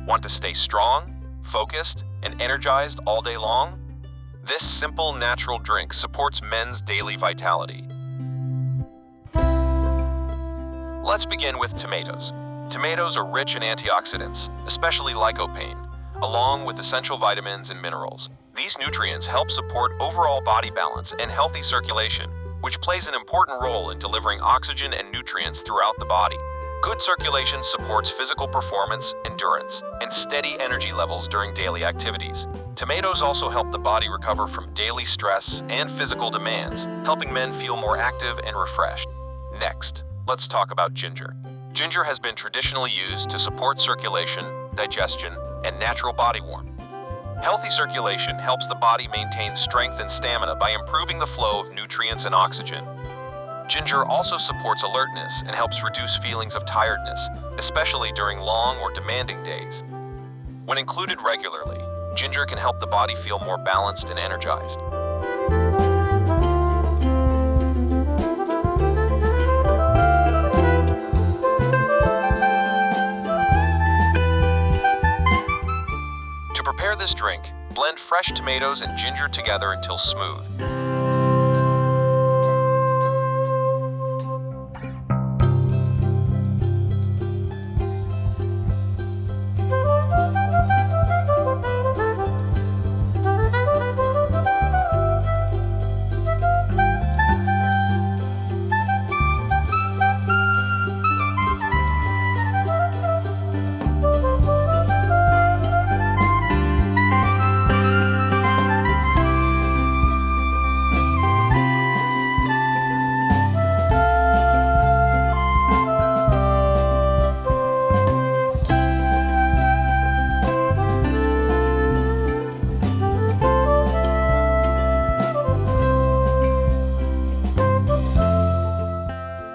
Want to stay strong, focused, and energized all day long? This simple, natural drink supports men's daily vitality. Let's begin with tomatoes. Tomatoes are rich in antioxidants, especially lycopene, along with essential vitamins and minerals. These nutrients help support overall body balance and healthy circulation, which plays an important role in delivering oxygen and nutrients throughout the body. Good circulation supports physical performance, endurance, and steady energy levels during daily activities. Tomatoes also help the body recover from daily stress and physical demands, helping men feel more active and refreshed. Next, let's talk about ginger. Ginger has been traditionally used to support circulation, digestion, and natural body warmth. Healthy circulation helps the body maintain strength and stamina by improving the flow of nutrients and oxygen. Ginger also supports alertness and helps reduce feelings of tiredness, especially during long or demanding days. When included regularly, ginger can help the body feel more balanced and energized. To prepare this drink, blend fresh tomatoes and ginger together until smooth.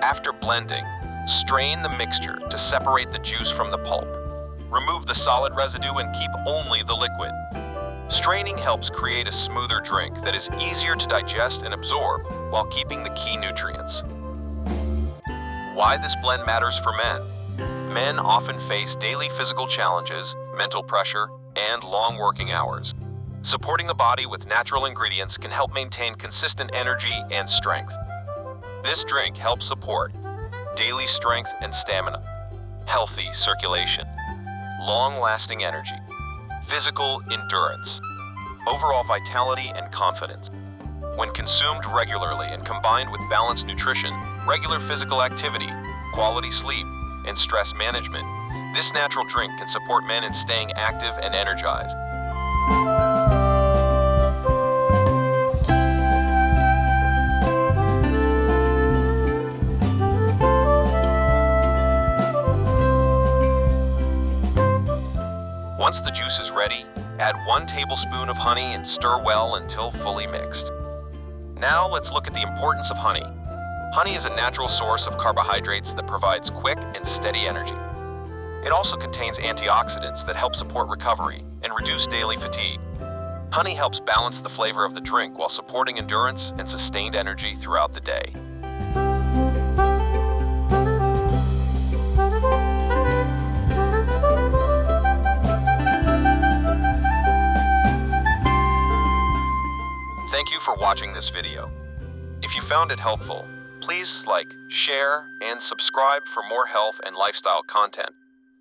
After blending, strain the mixture to separate the juice from the pulp. Remove the solid residue and keep only the liquid. Straining helps create a smoother drink that is easier to digest and absorb while keeping the key nutrients. Why this blend matters for men? Men often face daily physical challenges, mental pressure, and long working hours. Supporting the body with natural ingredients can help maintain consistent energy and strength. This drink helps support daily strength and stamina, healthy circulation, long-lasting energy, physical endurance, overall vitality and confidence. When consumed regularly and combined with balanced nutrition, regular physical activity, quality sleep, and stress management, this natural drink can support men in staying active and energized. Once the juice is ready, add 1 tablespoon of honey and stir well until fully mixed. Now let's look at the importance of honey. Honey is a natural source of carbohydrates that provides quick and steady energy. It also contains antioxidants that help support recovery and reduce daily fatigue. Honey helps balance the flavor of the drink while supporting endurance and sustained energy throughout the day. Thank you for watching this video. If you found it helpful, please like, share, and subscribe for more health and lifestyle content.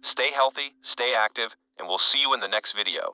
Stay healthy, stay active, and we'll see you in the next video.